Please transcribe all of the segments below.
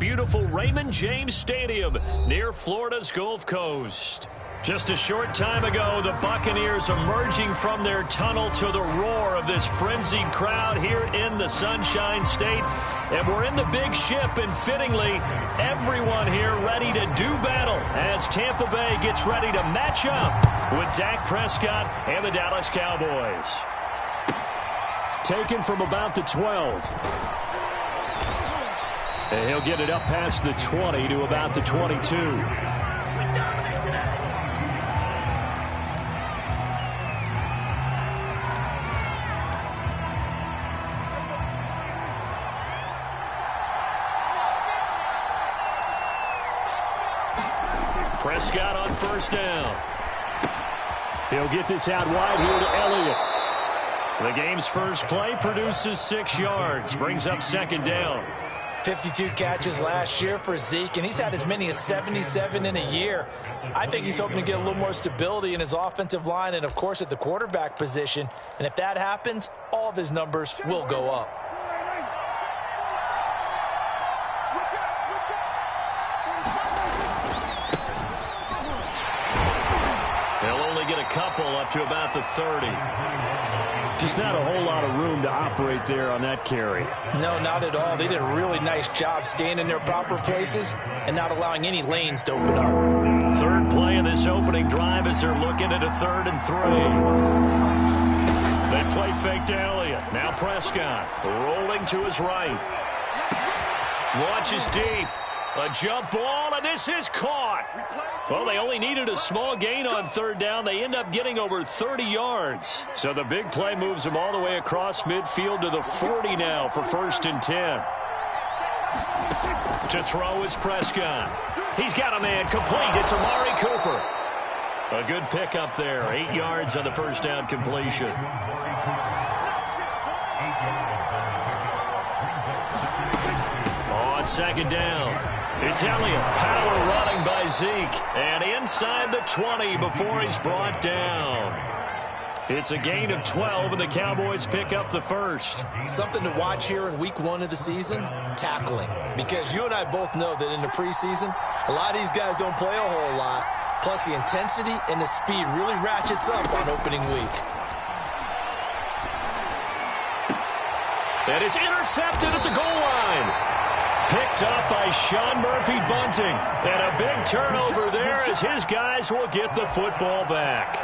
beautiful Raymond James Stadium near Florida's Gulf Coast. Just a short time ago, the Buccaneers emerging from their tunnel to the roar of this frenzied crowd here in the Sunshine State. And we're in the big ship, and fittingly, everyone here ready to do battle as Tampa Bay gets ready to match up with Dak Prescott and the Dallas Cowboys. Taken from about the 12. And he'll get it up past the 20 to about the 22. Prescott on first down. He'll get this out wide here to Elliott. The game's first play produces 6 yards, brings up second down. 52 catches last year for Zeke, and he's had as many as 77 in a year. I think he's hoping to get a little more stability in his offensive line and, of course, at the quarterback position. And if that happens, all of his numbers will go up. They'll only get a couple up to about the 30. Just not a whole lot of room to operate there on that carry. No, not at all. They did a really nice job staying in their proper places and not allowing any lanes to open up. Third play of this opening drive as they're looking at a 3rd and 3. They play fake to Elliott. Now Prescott rolling to his right. Launches deep. A jump ball, and this is caught. Well, they only needed a small gain on 3rd down. They end up getting over 30 yards. So the big play moves them all the way across midfield to the 40 now for 1st and 10. To throw is Prescott. He's got a man complete. It's Amari Cooper. A good pickup there. 8 yards on the first down completion. On second down, it's Elliott. Power running by Zeke. And inside the 20 before he's brought down. It's a gain of 12, and the Cowboys pick up the first. Something to watch here in week 1 of the season, tackling. Because you and I both know that in the preseason, a lot of these guys don't play a whole lot. Plus, the intensity and the speed really ratchets up on opening week. And it's intercepted at the goal line. Picked up by Sean Murphy-Bunting. And a big turnover there as his guys will get the football back.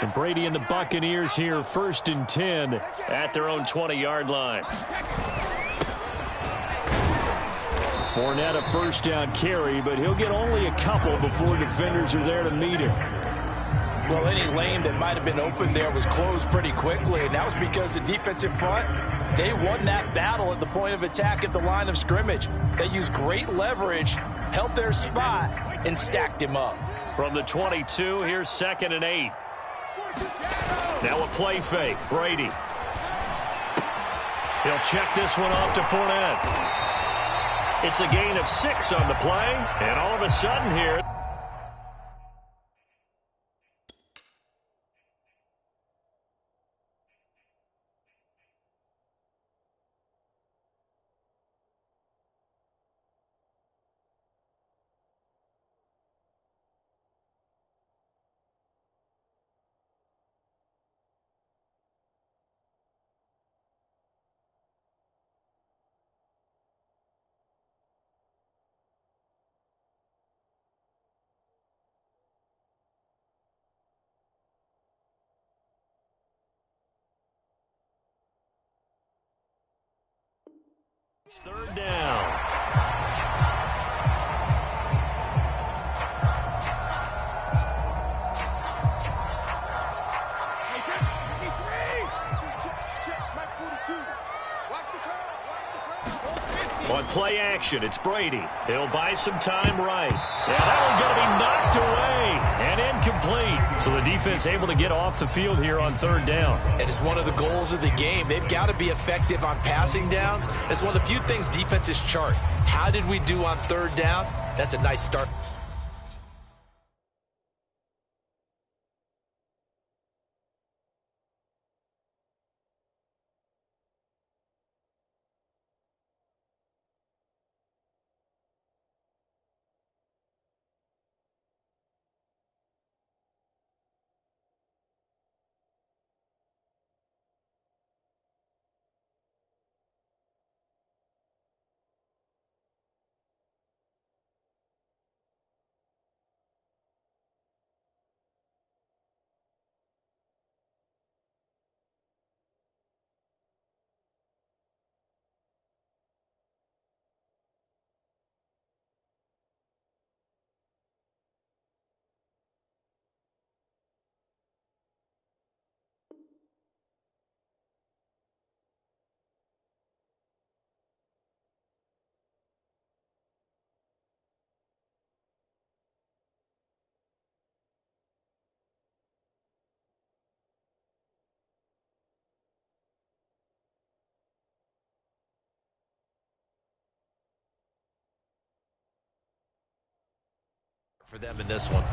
And Brady and the Buccaneers here 1st and 10 at their own 20-yard line. Fournette a first down carry, but he'll get only a couple before defenders are there to meet him. Well, any lane that might have been open there was closed pretty quickly, and that was because the defensive front, they won that battle at the point of attack at the line of scrimmage. They used great leverage, held their spot, and stacked him up. From the 22, here's 2nd and 8. Now a play fake, Brady. He'll check this one off to Fournette. It's a gain of 6 on the play, and all of a sudden here, it's 3rd down. On play action, it's Brady. He'll buy some time right. And that one's going to be knocked away and incomplete. So the defense able to get off the field here on 3rd down. And it's one of the goals of the game. They've got to be effective on passing downs. It's one of the few things defenses chart. How did we do on 3rd down? That's a nice start. For them in this one.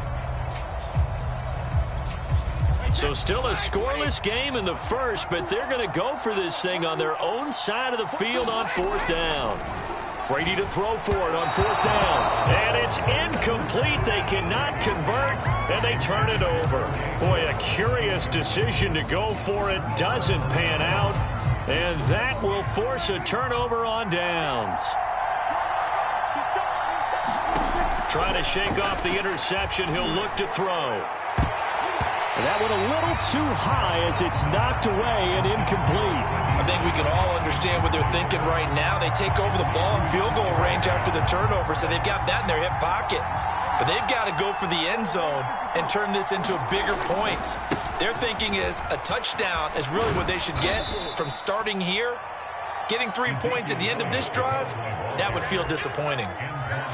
So still a scoreless game in the first, but they're going to go for this thing on their own side of the field on 4th down. Brady to throw for it on 4th down. And it's incomplete. They cannot convert, and they turn it over. Boy, a curious decision to go for it. Doesn't pan out, and that will force a turnover on downs. Trying to shake off the interception. He'll look to throw. And that went a little too high as it's knocked away and incomplete. I think we can all understand what they're thinking right now. They take over the ball in field goal range after the turnover, so they've got that in their hip pocket. But they've got to go for the end zone and turn this into a bigger point. Their thinking is a touchdown is really what they should get from starting here. Getting 3 points at the end of this drive, that would feel disappointing.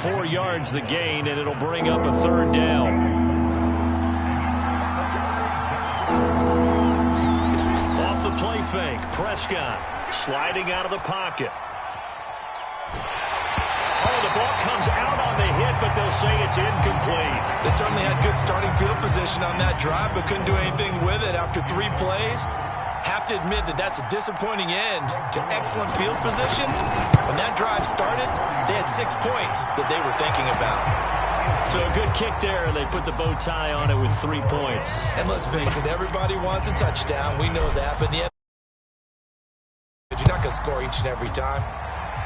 4 yards the gain, and it'll bring up a 3rd down. Off the play fake, Prescott sliding out of the pocket. Oh, the ball comes out on the hit, but they'll say it's incomplete. They certainly had good starting field position on that drive, but couldn't do anything with it after 3 plays. Have to admit that that's a disappointing end to excellent field position. When that drive started, they had 6 points that they were thinking about. So a good kick there. They put the bow tie on it with 3 points. And let's face it, everybody wants a touchdown. We know that. But in the end, you're not going to score each and every time.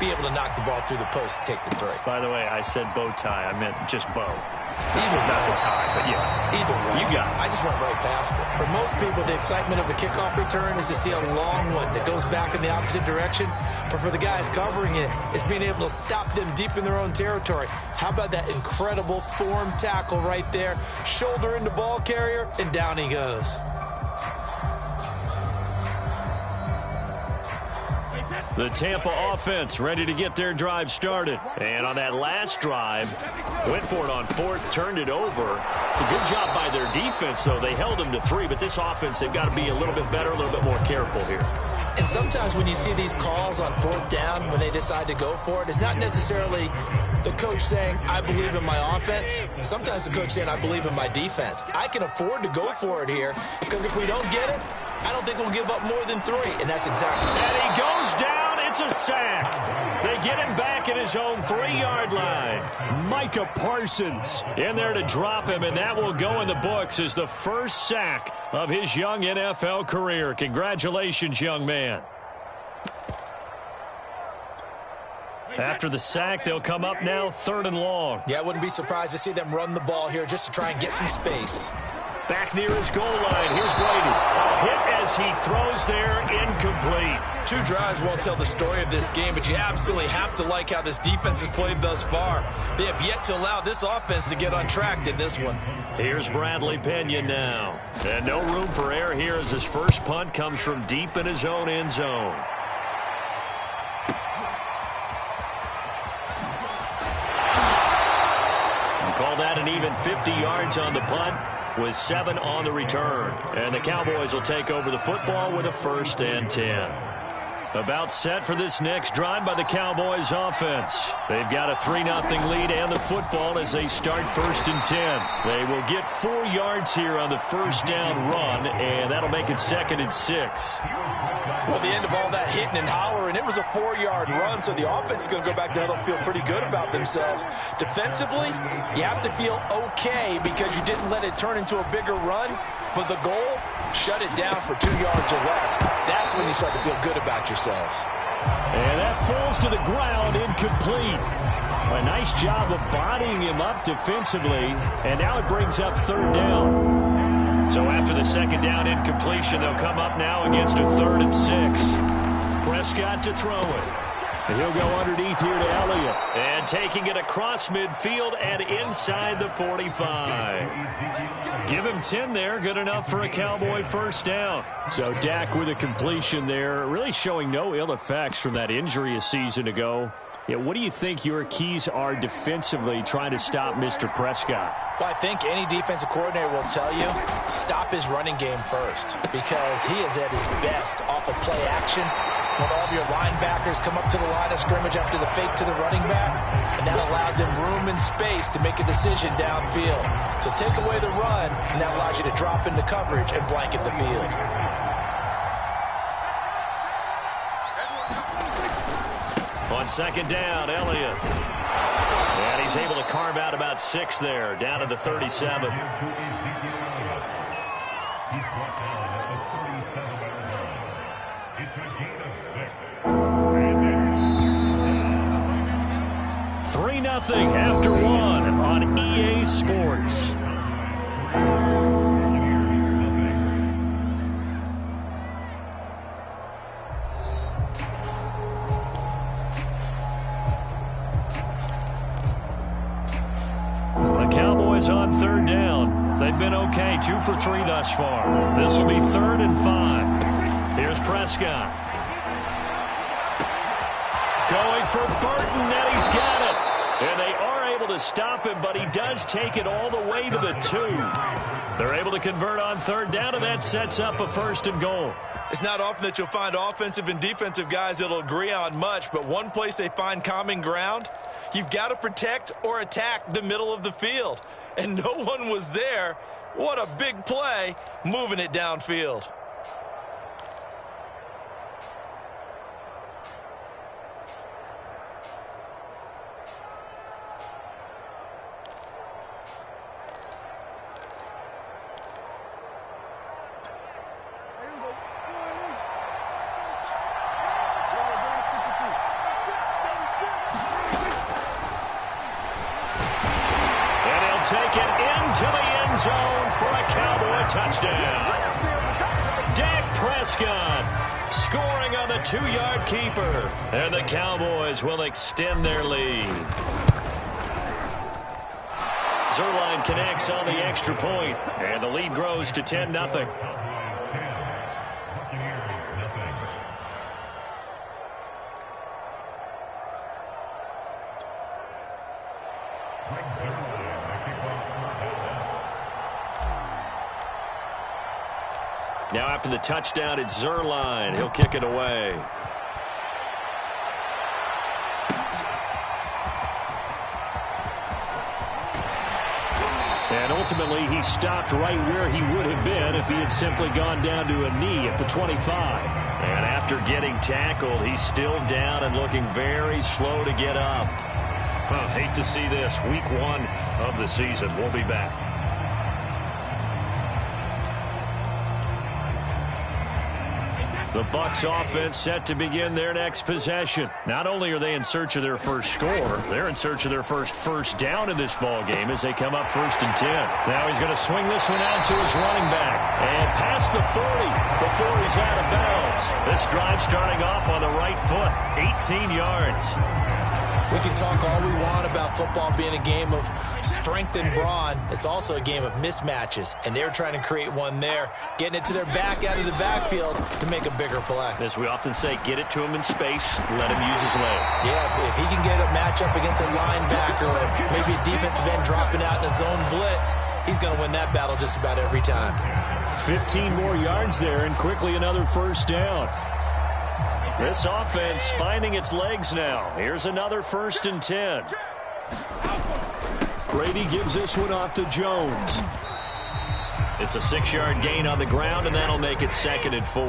Be able to knock the ball through the post and take the 3. By the way, I said bow tie. I meant just bow. Either not the tie, but yeah. Either way. You got it. I just went right past it. For most people, the excitement of the kickoff return is to see a long one that goes back in the opposite direction. But for the guys covering it, it's being able to stop them deep in their own territory. How about that incredible form tackle right there? Shoulder into ball carrier, and down he goes. The Tampa offense ready to get their drive started. And on that last drive, went for it on 4th, turned it over. A good job by their defense, though. They held them to 3, but this offense, they've got to be a little bit better, a little bit more careful here. And sometimes when you see these calls on 4th down, when they decide to go for it, it's not necessarily the coach saying, I believe in my offense. Sometimes the coach saying, I believe in my defense. I can afford to go for it here, because if we don't get it, I don't think we'll give up more than 3, and that's exactly right. And he goes down. It's a sack. They get him back at his own 3-yard line. Micah Parsons in there to drop him, and that will go in the books as the first sack of his young NFL career. Congratulations, young man. After the sack, they'll come up now 3rd and long. Yeah, I wouldn't be surprised to see them run the ball here just to try and get some space. Back near his goal line. Here's Brady. A hit as he throws there, incomplete. 2 drives won't tell the story of this game, but you absolutely have to like how this defense has played thus far. They have yet to allow this offense to get on track in this one. Here's Bradley Pena now. And no room for error here as his first punt comes from deep in his own end zone. And call that an even 50 yards on the punt, with 7 on the return. And the Cowboys will take over the football with a 1st and 10. About set for this next drive by the Cowboys offense. They've got a 3-0 lead and the football as they start 1st and 10. They will get 4 yards here on the 1st down run, and that'll make it 2nd and 6. Well, the end of all that hitting and hollering, it was a 4-yard run, so the offense is going to go back there and feel pretty good about themselves. Defensively, you have to feel okay because you didn't let it turn into a bigger run, but the goal, shut it down for 2 yards or less. That's when you start to feel good about yourselves. And that falls to the ground, incomplete. A nice job of bodying him up defensively, and now it brings up 3rd down. So after the 2nd down incompletion, they'll come up now against a 3rd and 6. Prescott to throw it. And he'll go underneath here to Elliott. And taking it across midfield and inside the 45. Give him 10 there. Good enough for a Cowboy 1st down. So Dak with a completion there, really showing no ill effects from that injury a season ago. Yeah, what do you think your keys are defensively trying to stop Mr. Prescott? Well, I think any defensive coordinator will tell you, stop his running game first, because he is at his best off of play action when all of your linebackers come up to the line of scrimmage after the fake to the running back, and that allows him room and space to make a decision downfield. So take away the run, and that allows you to drop into coverage and blanket the field. On second down, Elliott. And he's able to carve out about 6 there, down to the 37. Nothing after 1 on EA Sports. The Cowboys on third down. They've been okay, 2 for 3 thus far. This will be 3rd and 5. Here's Prescott. Going for Burton, and he's got it. And they are able to stop him, but he does take it all the way to the 2. They're able to convert on third down, and that sets up a 1st and goal. It's not often that you'll find offensive and defensive guys that'll agree on much, but one place they find common ground, you've got to protect or attack the middle of the field. And no one was there. What a big play, moving it downfield. Take it into the end zone for a Cowboy touchdown. Dak Prescott scoring on the 2-yard keeper. And the Cowboys will extend their lead. Zuerlein connects on the extra point, and the lead grows to 10-0. Now after the touchdown, it's Zuerlein. He'll kick it away. And ultimately, he stopped right where he would have been if he had simply gone down to a knee at the 25. And after getting tackled, he's still down and looking very slow to get up. Hate to see this. Week 1 of the season. We'll be back. The Bucs offense set to begin their next possession. Not only are they in search of their first score, they're in search of their first down in this ball game as they come up 1st and 10. Now he's going to swing this one out to his running back and past the 40 before he's out of bounds. This drive starting off on the right foot, 18 yards. We can talk all we want about football being a game of strength and brawn. It's also a game of mismatches, and they're trying to create one there, getting it to their back out of the backfield to make a bigger play. As we often say, get it to him in space, let him use his leg. Yeah, if he can get a matchup against a linebacker or maybe a defensive end dropping out in a zone blitz, he's going to win that battle just about every time. 15 more yards there, and quickly another 1st down. This offense finding its legs now. Here's another 1st and 10. Brady gives this one off to Jones. It's a 6-yard gain on the ground, and that'll make it 2nd and 4.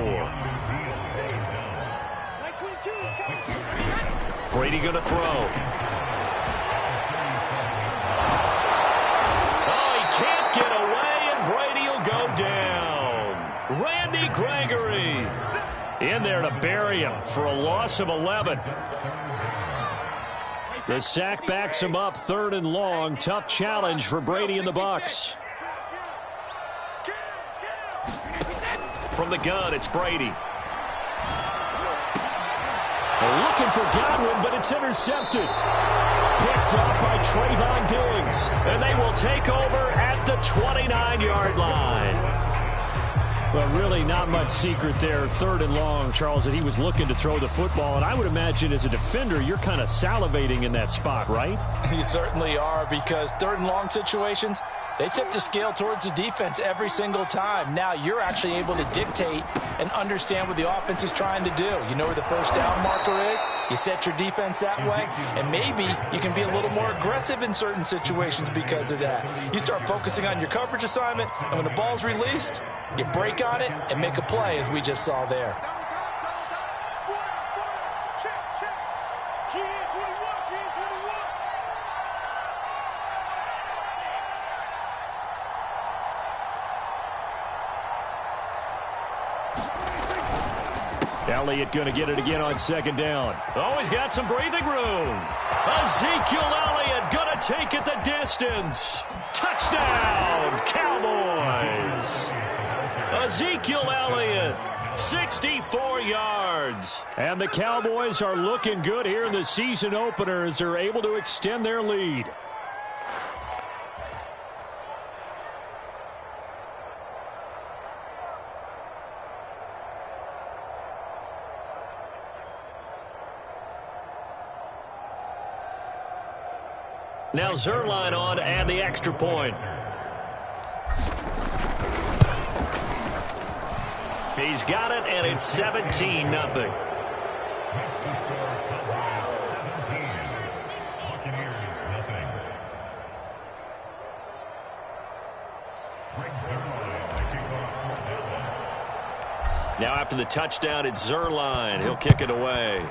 Brady going to throw. Oh, he can't get away, and Brady will go down. Randy Gregory in there to bury him for a loss of 11. The sack backs him up, 3rd and long. Tough challenge for Brady and the Bucs. From the gun, it's Brady. They're looking for Godwin, but it's intercepted. Picked up by Trayvon Diggs. And they will take over at the 29-yard line. Well, really not much secret there. 3rd and long, Charles, that he was looking to throw the football. And I would imagine as a defender, you're kind of salivating in that spot, right? You certainly are, because 3rd and long situations, They tipped the scale towards the defense every single time. Now you're actually able to dictate and understand what the offense is trying to do. You know where the first down marker is. You set your defense that way, and maybe you can be a little more aggressive in certain situations because of that. You start focusing on your coverage assignment, and when the ball's released, you break on it and make a play, as we just saw there. Elliott going to get it again on second down. Oh, he's got some breathing room. Ezekiel Elliott going to take it the distance. Touchdown, Cowboys. Ezekiel Elliott, 64 yards. And the Cowboys are looking good here in the season opener as they're able to extend their lead. Now Zerline on to add the extra point. He's got it, and it's 17-0. Now after the touchdown, it's Zerline. He'll kick it away.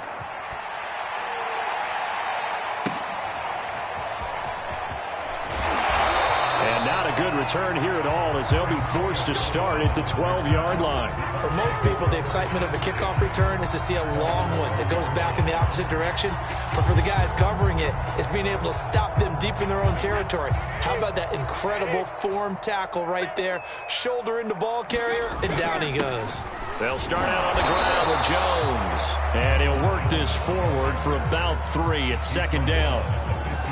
Good return here at all as they'll be forced to start at the 12-yard line. For most people, the excitement of a kickoff return is to see a long one that goes back in the opposite direction. But for the guys covering it, it's being able to stop them deep in their own territory. How about that incredible form tackle right there? Shoulder into ball carrier, and down he goes. They'll start out on the ground with Jones. And he'll work this forward for about 3 at second down.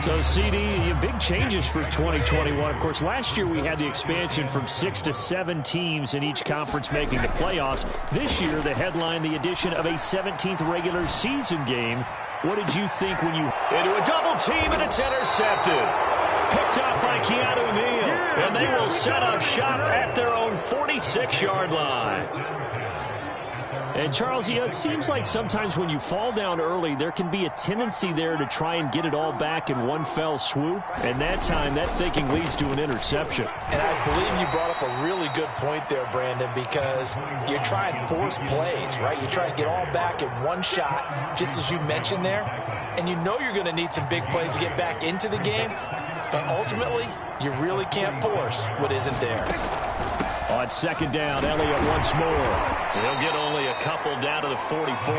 So, CD, big changes for 2021. Of course, last year we had the expansion from 6 to 7 teams in each conference making the playoffs. This year, the headline, the addition of a 17th regular season game. What did you think when you... Into a double team, and it's intercepted. Picked up by Keanu Neal. And they will set up shop at their own 46-yard line. And, Charles, it seems like sometimes when you fall down early, there can be a tendency there to try and get it all back in one fell swoop. And that time, that thinking leads to an interception. And I believe you brought up a really good point there, Brandon, because you're trying to force plays, right? You try to get all back in one shot, just as you mentioned there. And you know you're going to need some big plays to get back into the game. But ultimately, you really can't force what isn't there. On second down, Elliott once more. He'll get only a couple down to the 44.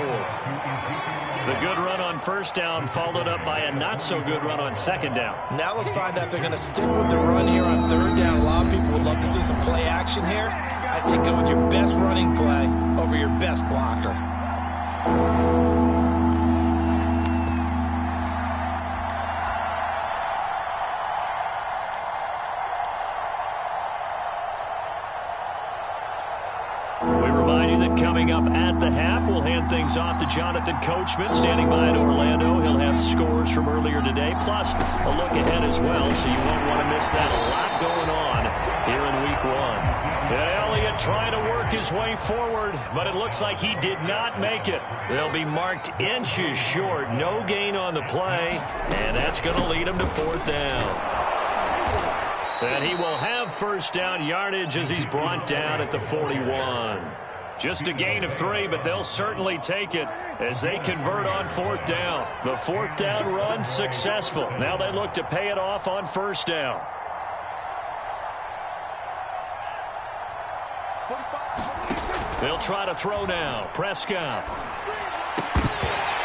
The good run on first down followed up by a not-so-good run on second down. Now let's find out if they're going to stick with the run here on third down. A lot of people would love to see some play action here. I say go with your best running play over your best blocker. Coming up at the half, we'll hand things off to Jonathan Coachman, standing by in Orlando. He'll have scores from earlier today, plus a look ahead as well, so you won't want to miss that. A lot going on here in Week 1. Elliott trying to work his way forward, but it looks like he did not make it. They'll be marked inches short. No gain on the play, and that's going to lead him to fourth down. And he will have first down yardage as he's brought down at the 41. Just a gain of 3, but they'll certainly take it as they convert on fourth down. The fourth down run successful. Now they look to pay it off on first down. They'll try to throw now. Prescott.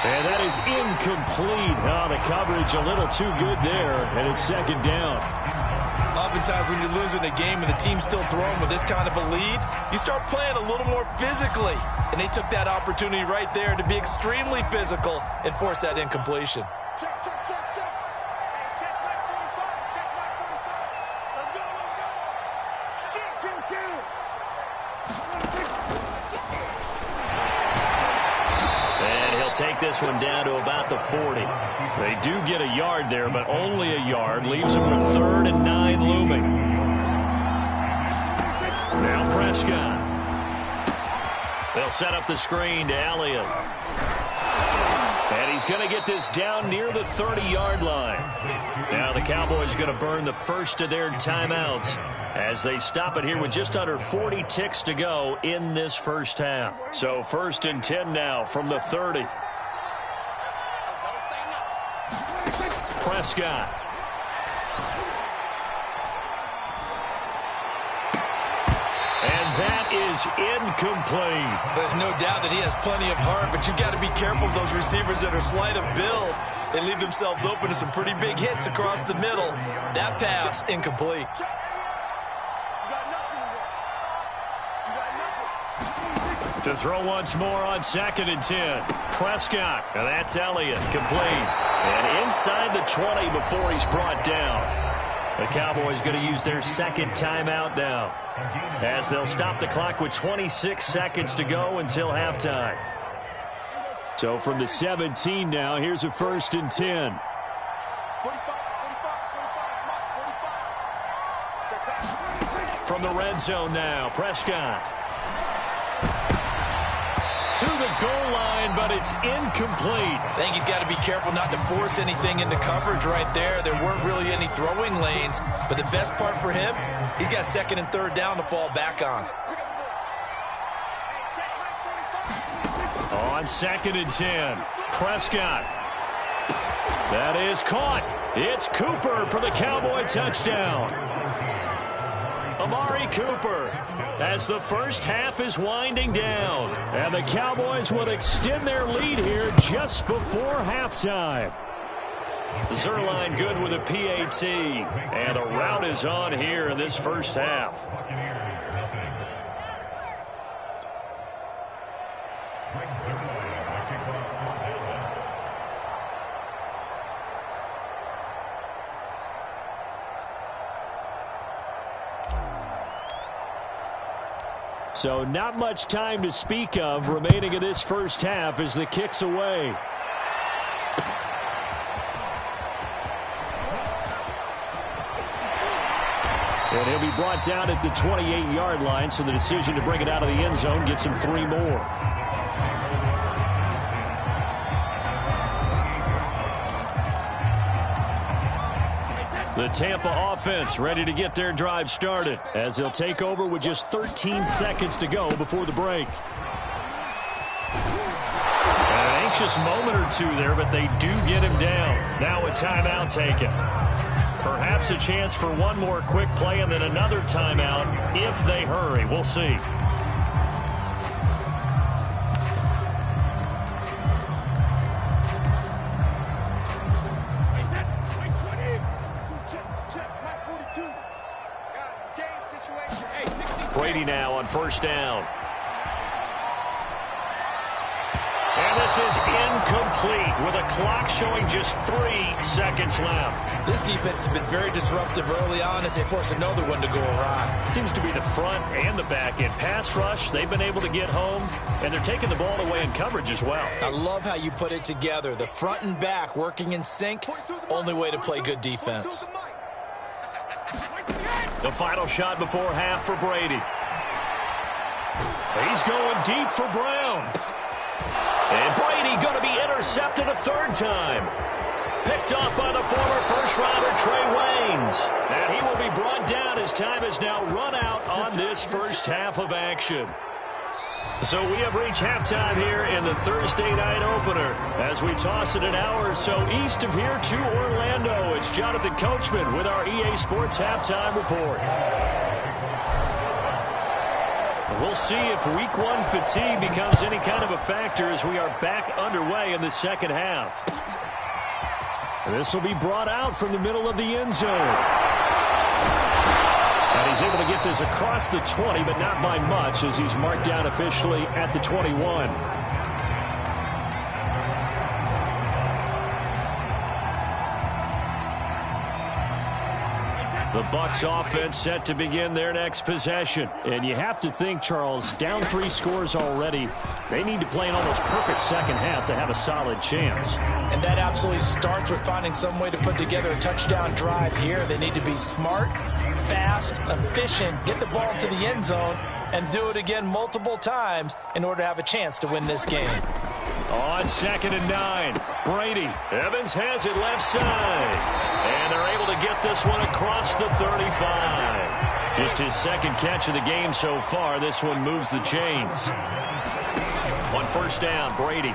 And that is incomplete. Oh, the coverage a little too good there, and it's second down. Oftentimes when you're losing a game and the team's still throwing with this kind of a lead, you start playing a little more physically. And they took that opportunity right there to be extremely physical and force that incompletion. Check, check, check, check. Hey, check my 45. Check my 45. Let's go, let's go. Check, check, check. And he'll take this one down to about the 40. They do get a yard there, but only a yard. Leaves them with 3rd and 9 looming. Prescott. They'll set up the screen to Elliott. And he's going to get this down near the 30-yard line. Now the Cowboys going to burn the first of their timeouts as they stop it here with just under 40 ticks to go in this first half. So 1st and 10 now from the 30. Prescott. And that is incomplete. There's no doubt that he has plenty of heart, but you've got to be careful of those receivers that are slight of build. They leave themselves open to some pretty big hits across the middle. That pass, incomplete. To throw once more on 2nd and 10. Prescott. And that's Elliott. Complete. And inside the 20 before he's brought down. The Cowboys going to use their second timeout now, as they'll stop the clock with 26 seconds to go until halftime. So from the 17 now, here's a 1st and 10. From the red zone now, Prescott. To the goal line, but it's incomplete. I think he's got to be careful not to force anything into coverage right there. There weren't really any throwing lanes, but the best part for him, he's got 2nd and 3rd down to fall back on. On 2nd and 10, Prescott. That is caught. It's Cooper for the Cowboy touchdown. Amari Cooper, as the first half is winding down. And the Cowboys will extend their lead here just before halftime. Zerline good with a PAT. And the route is on here in this first half. So not much time to speak of remaining in this first half as the kick's away. And he'll be brought down at the 28-yard line, so the decision to bring it out of the end zone gets him 3 more. The Tampa offense ready to get their drive started as they'll take over with just 13 seconds to go before the break. An anxious moment or two there, but they do get him down. Now a timeout taken. Perhaps a chance for one more quick play and then another timeout if they hurry. We'll see. Brady now on 1st down. And this is incomplete with a clock showing just 3 seconds left. This defense has been very disruptive early on as they force another one to go awry. Seems to be the front and the back end. Pass rush, they've been able to get home, and they're taking the ball away in coverage as well. I love how you put it together. The front and back working in sync, only way to play good defense. The final shot before half for Brady. He's going deep for Brown. And Brady going to be intercepted a 3rd time. Picked off by the former first-rounder Trey Waynes. And he will be brought down as time has now run out on this first half of action. So we have reached halftime here in the Thursday night opener. As we toss it an hour or so east of here to Orlando, it's Jonathan Coachman with our EA Sports Halftime Report. We'll see if Week 1 fatigue becomes any kind of a factor as we are back underway in the second half. This will be brought out from the middle of the end zone. And he's able to get this across the 20, but not by much as he's marked down officially at the 21. The Bucs offense set to begin their next possession. And you have to think, Charles, down 3 scores already. They need to play an almost perfect second half to have a solid chance. And that absolutely starts with finding some way to put together a touchdown drive here. They need to be smart, fast, efficient, get the ball to the end zone, and do it again multiple times in order to have a chance to win this game. On 2nd and 9, Brady. Evans has it left side. And they're able to get this one across the 35. Just his second catch of the game so far. This one moves the chains. On 1st down, Brady.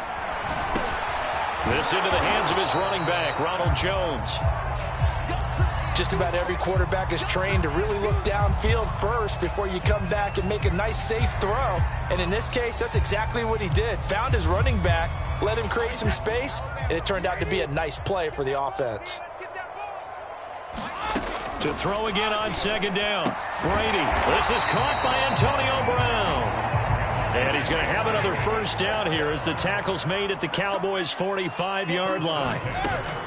This into the hands of his running back, Ronald Jones. Just about every quarterback is trained to really look downfield first before you come back and make a nice, safe throw. And in this case, that's exactly what he did. Found his running back, let him create some space, and it turned out to be a nice play for the offense. To throw again on 2nd down, Brady. This is caught by Antonio Brown. And he's going to have another 1st down here as the tackle's made at the Cowboys' 45-yard line.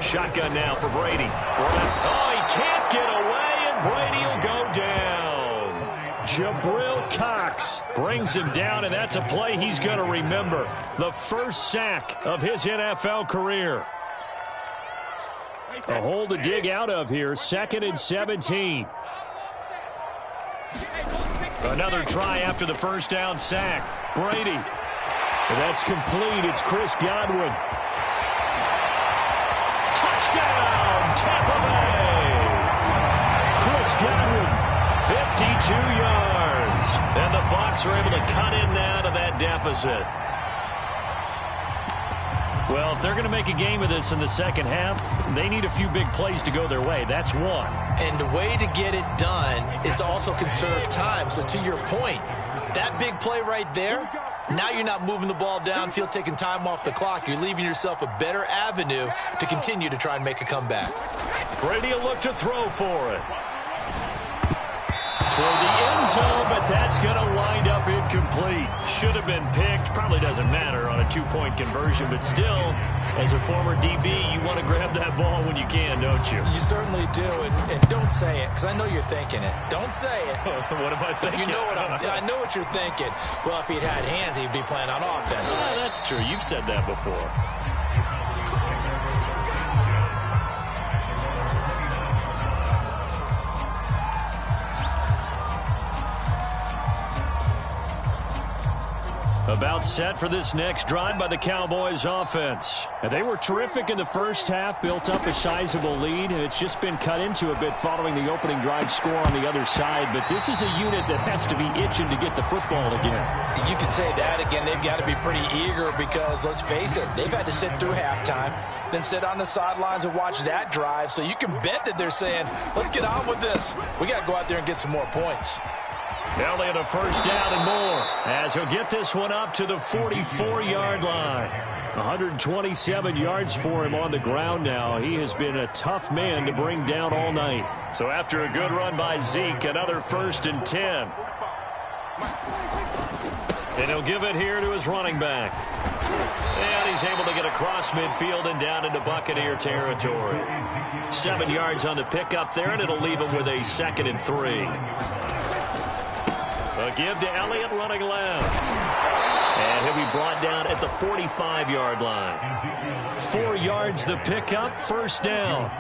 Shotgun now for Brady. Oh, he can't get away, and Brady will go down. Jabril Cox brings him down, and that's a play he's going to remember. The first sack of his NFL career. A hole to dig out of here, 2nd and 17. Another try after the 1st down sack. Brady. And that's complete. It's Chris Godwin. Touchdown, Tampa Bay. Chris Godwin, 52 yards. And the Bucs are able to cut in now to that deficit. Well, if they're going to make a game of this in the second half, they need a few big plays to go their way. That's one. And the way to get it done is to also conserve time. So to your point, that big play right there, now you're not moving the ball downfield, taking time off the clock. You're leaving yourself a better avenue to continue to try and make a comeback. Brady will look to throw for it. Toward the end zone, but that's going to wind up incomplete. Should have been picked. Probably doesn't matter on a 2-point conversion, but still, as a former DB, you want to grab that ball when you can, don't you? You certainly do, and don't say it, because I know you're thinking it. Don't say it. What am I thinking? You know I know what you're thinking. Well, if he'd had hands, he'd be playing on offense. Yeah, that's true. You've said that before. About set for this next drive by the Cowboys offense. And they were terrific in the first half, built up a sizable lead, and it's just been cut into a bit following the opening drive score on the other side. But this is a unit that has to be itching to get the football again. You can say that again. They've got to be pretty eager because, let's face it, they've had to sit through halftime, then sit on the sidelines and watch that drive. So you can bet that they're saying, let's get on with this. We got to go out there and get some more points. Elliott a 1st down and more as he'll get this one up to the 44-yard line. 127 yards for him on the ground now. He has been a tough man to bring down all night. So after a good run by Zeke, another 1st and 10. And he'll give it here to his running back. And he's able to get across midfield and down into Buccaneer territory. 7 yards on the pickup there, and it'll leave him with a 2nd and 3. A give to Elliott running left. And he'll be brought down at the 45-yard line. 4 yards the pickup, 1st down.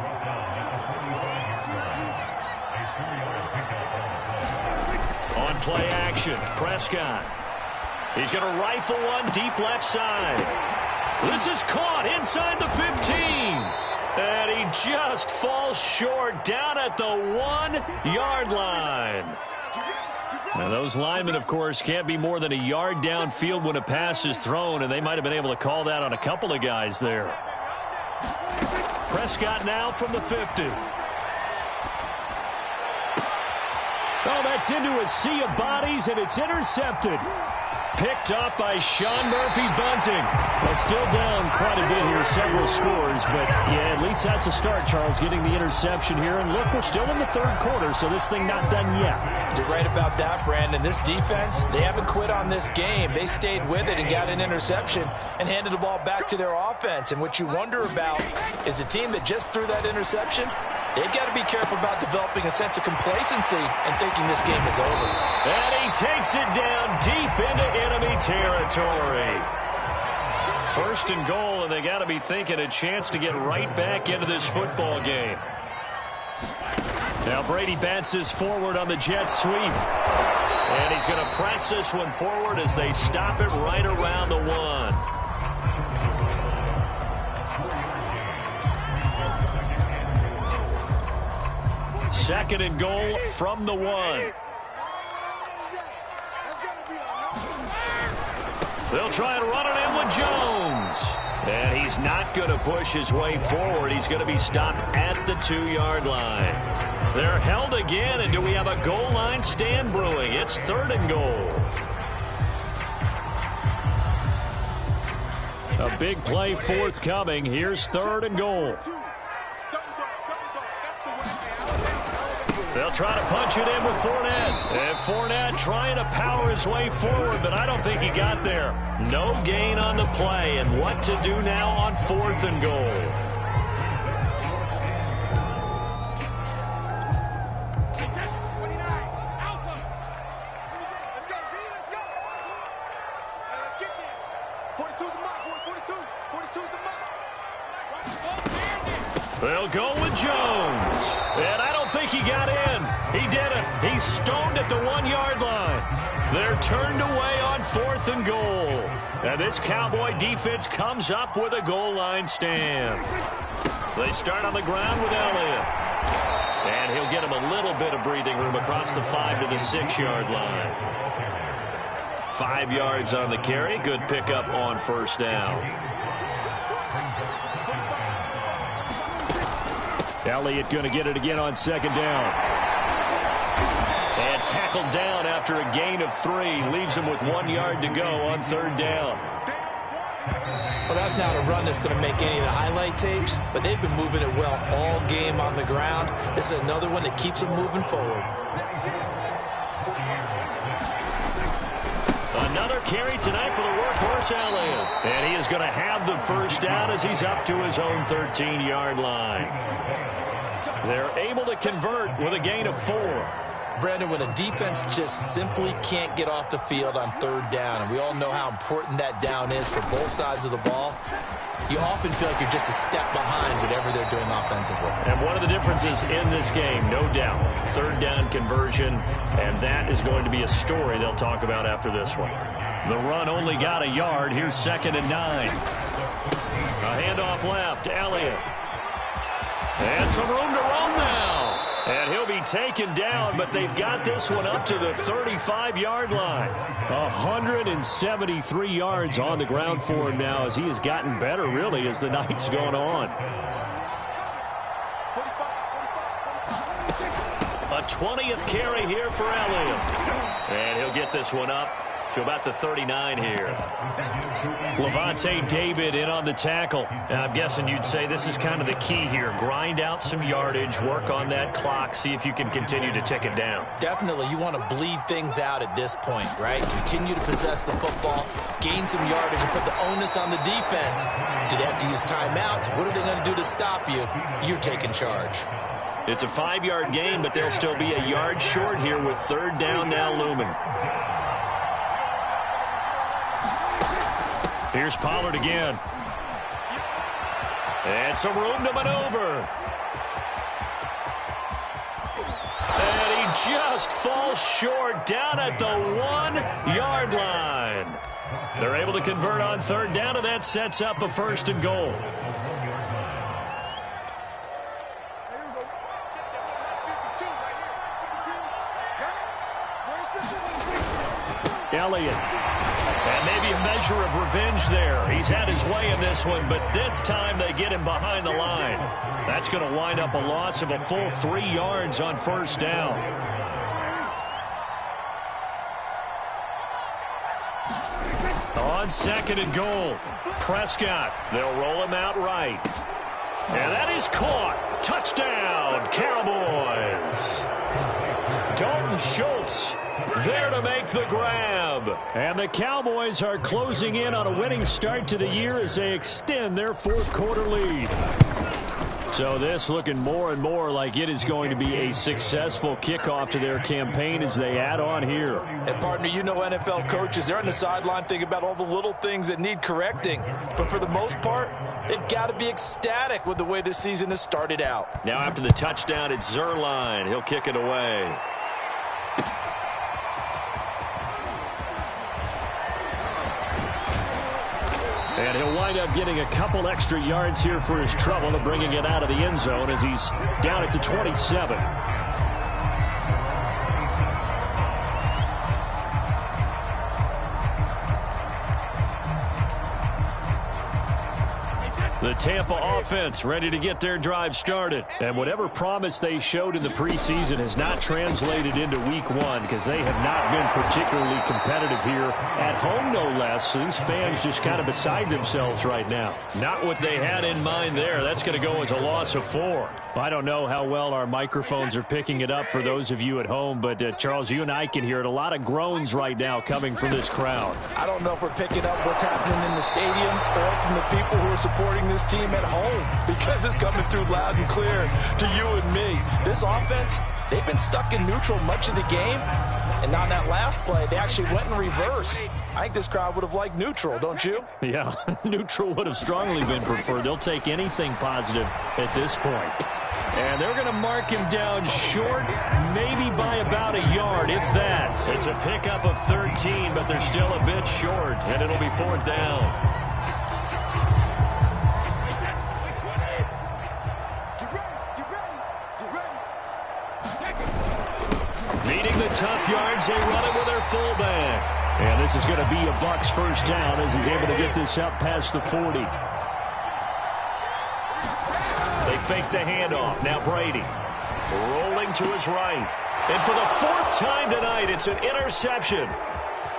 On play action, Prescott. He's going to rifle one deep left side. This is caught inside the 15. And he just falls short down at the 1-yard line. Now, those linemen, of course, can't be more than a yard downfield when a pass is thrown, and they might have been able to call that on a couple of guys there. Prescott now from the 50. Oh, that's into a sea of bodies, and it's intercepted. Picked up by Sean Murphy-Bunting. Well, still down quite a bit here, several scores, but yeah, at least that's a start, Charles, getting the interception here. And look, we're still in the 3rd quarter, so this thing not done yet. You're right about that, Brandon. This defense, they haven't quit on this game. They stayed with it and got an interception and handed the ball back to their offense. And what you wonder about is the team that just threw that interception, they've got to be careful about developing a sense of complacency and thinking this game is over. And he takes it down deep into enemy territory. 1st and goal, and they got to be thinking a chance to get right back into this football game. Now Brady bounces forward on the jet sweep. And he's going to press this one forward as they stop it right around the 1. Second and goal from the 1. They'll try and run it in with Jones. And he's not going to push his way forward. He's going to be stopped at the 2-yard line. They're held again, and do we have a goal line stand brewing? It's 3rd and goal. A big play forthcoming. Here's 3rd and goal. They'll try to punch it in with Fournette. And Fournette trying to power his way forward, but I don't think he got there. No gain on the play, and what to do now on 4th and goal. They'll go with Jones. And I don't think he got in. He didn't. He's stoned at the 1-yard line. They're turned away on 4th and goal. And this Cowboy defense comes up with a goal line stand. They start on the ground with Elliott. And he'll get him a little bit of breathing room across the 5 to the 6-yard line. 5 yards on the carry. Good pickup on 1st down. Elliott going to get it again on 2nd down. And tackled down after a gain of 3. Leaves him with 1 yard to go on 3rd down. Well, that's not a run that's going to make any of the highlight tapes, but they've been moving it well all game on the ground. This is another one that keeps them moving forward. Another carry tonight for the workhorse Elliott. And he is going to have the 1st down as he's up to his own 13-yard line. They're able to convert with a gain of 4. Brandon, when a defense just simply can't get off the field on 3rd down, and we all know how important that down is for both sides of the ball, you often feel like you're just a step behind whatever they're doing offensively. And one of the differences in this game, no doubt, 3rd down conversion, and that is going to be a story they'll talk about after this one. The run only got a yard. Here's 2nd and 9. A handoff left, Elliott. And some room to roam now. And he'll be taken down, but they've got this one up to the 35-yard line. 173 yards on the ground for him now as he has gotten better, really, as the night's gone on. A 20th carry here for Elliott. And he'll get this one up to about the 39 here. Levante David in on the tackle. Now, I'm guessing you'd say this is kind of the key here. Grind out some yardage, work on that clock, see if you can continue to tick it down. Definitely. You want to bleed things out at this point, right? Continue to possess the football, gain some yardage, and put the onus on the defense. Do they have to use timeouts? What are they going to do to stop you? You're taking charge. It's a 5-yard gain, but they'll still be a yard short here with 3rd down now looming. Here's Pollard again. And some room to maneuver. And he just falls short down at the 1-yard line. They're able to convert on 3rd down, and that sets up a 1st and goal. Elliott. And maybe a measure of revenge there. He's had his way in this one, but this time they get him behind the line. That's going to wind up a loss of a full 3 yards on 1st down. On 2nd and goal, Prescott. They'll roll him out right. And that is caught. Touchdown, Cowboys. Dalton Schultz there to make the grab. And the Cowboys are closing in on a winning start to the year as they extend their 4th quarter lead. So this looking more and more like it is going to be a successful kickoff to their campaign as they add on here. And partner, you know NFL coaches, they're on the sideline thinking about all the little things that need correcting. But for the most part, they've got to be ecstatic with the way this season has started out. Now after the touchdown, it's Zerline. He'll kick it away. And he'll wind up getting a couple extra yards here for his trouble of bringing it out of the end zone as he's down at the 27. The Tampa offense ready to get their drive started. And whatever promise they showed in the preseason has not translated into week one because they have not been particularly competitive here at home, no less. So these fans just kind of beside themselves right now. Not what they had in mind there. That's going to go as a loss of 4. I don't know how well our microphones are picking it up for those of you at home, but Charles, you and I can hear it. A lot of groans right now coming from this crowd. I don't know if we're picking up what's happening in the stadium or from the people who are supporting this team at home, because it's coming through loud and clear to you and me. This offense, they've been stuck in neutral much of the game, and on that last play, they actually went in reverse. I think this crowd would have liked neutral, don't you? Yeah, neutral would have strongly been preferred. They'll take anything positive at this point. And they're going to mark him down short, maybe by about a yard, if that. It's a pickup of 13, but they're still a bit short, and it'll be 4th down. Needing the tough yards, they run it with their fullback. And this is going to be a Bucs first down as he's able to get this up past the 40. They fake the handoff. Now Brady rolling to his right. And for the 4th time tonight, it's an interception.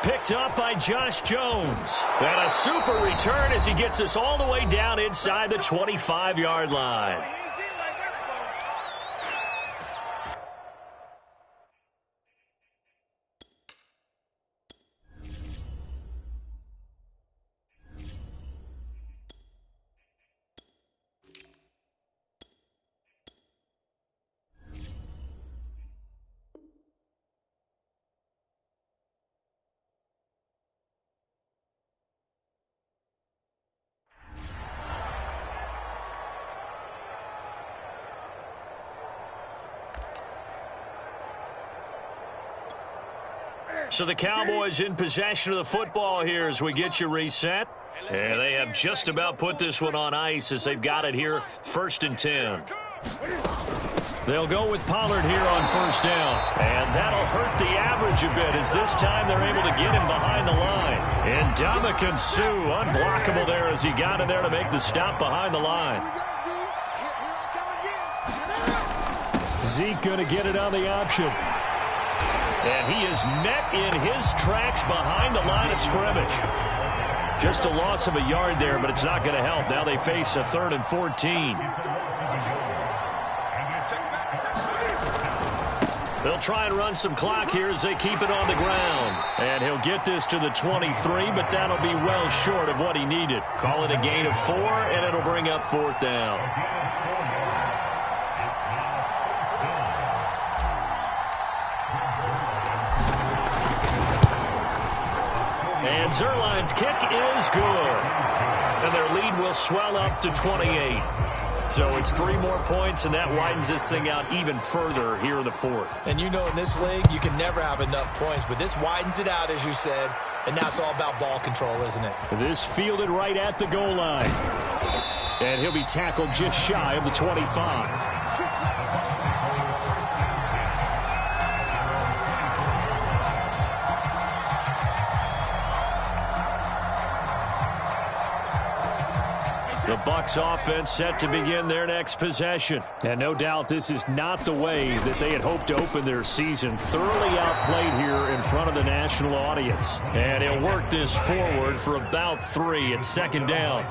Picked up by Josh Jones. And a super return as he gets us all the way down inside the 25-yard line. So the Cowboys in possession of the football here as we get you reset. And they have just about put this one on ice as they've got it here, 1st and 10. They'll go with Pollard here on 1st down. And that'll hurt the average a bit as this time they're able to get him behind the line. And Ndamukong Suh unblockable there as he got in there to make the stop behind the line. Zeke going to get it on the option. And he is met in his tracks behind the line of scrimmage. Just a loss of a yard there, but it's not going to help. Now they face a 3rd and 14. They'll try and run some clock here as they keep it on the ground. And he'll get this to the 23, but that'll be well short of what he needed. Call it a gain of 4, and it'll bring up 4th down. And Zerline's kick is good. And their lead will swell up to 28. So it's 3 more points, and that widens this thing out even further here in the 4th. And you know in this league, you can never have enough points, but this widens it out, as you said, and now it's all about ball control, isn't it? This fielded right at the goal line. And he'll be tackled just shy of the 25. The Bucs offense set to begin their next possession. And no doubt this is not the way that they had hoped to open their season. Thoroughly outplayed here in front of the national audience. And he'll work this forward for about 3 at 2nd down.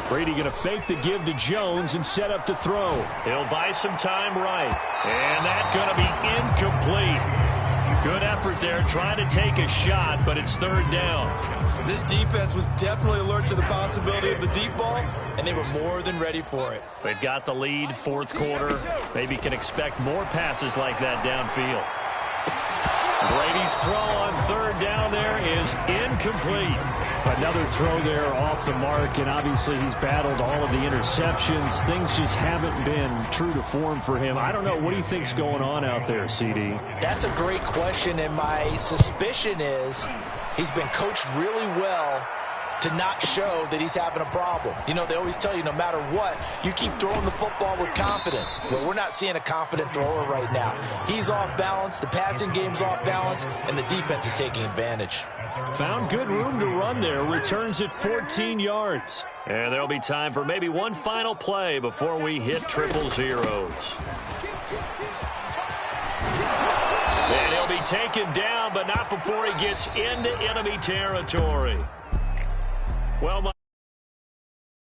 Brady going to fake the give to Jones and set up to throw. He'll buy some time right. And that's going to be incomplete. Good effort there, trying to take a shot, but it's 3rd down. This defense was definitely alert to the possibility of the deep ball, and they were more than ready for it. They've got the lead, 4th quarter. Maybe can expect more passes like that downfield. Brady's throw on 3rd down there is incomplete. Another throw there off the mark, and obviously he's battled all of the interceptions. Things just haven't been true to form for him. I don't know. What do you think's going on out there, CD? That's a great question, and my suspicion is he's been coached really well to not show that he's having a problem. You know, they always tell you no matter what, you keep throwing the football with confidence. Well, we're not seeing a confident thrower right now. He's off balance, the passing game's off balance, and the defense is taking advantage. Found good room to run there. Returns it 14 yards. And there'll be time for maybe one final play before we hit triple zeros. And he'll be taken down, but not before he gets into enemy territory. Well,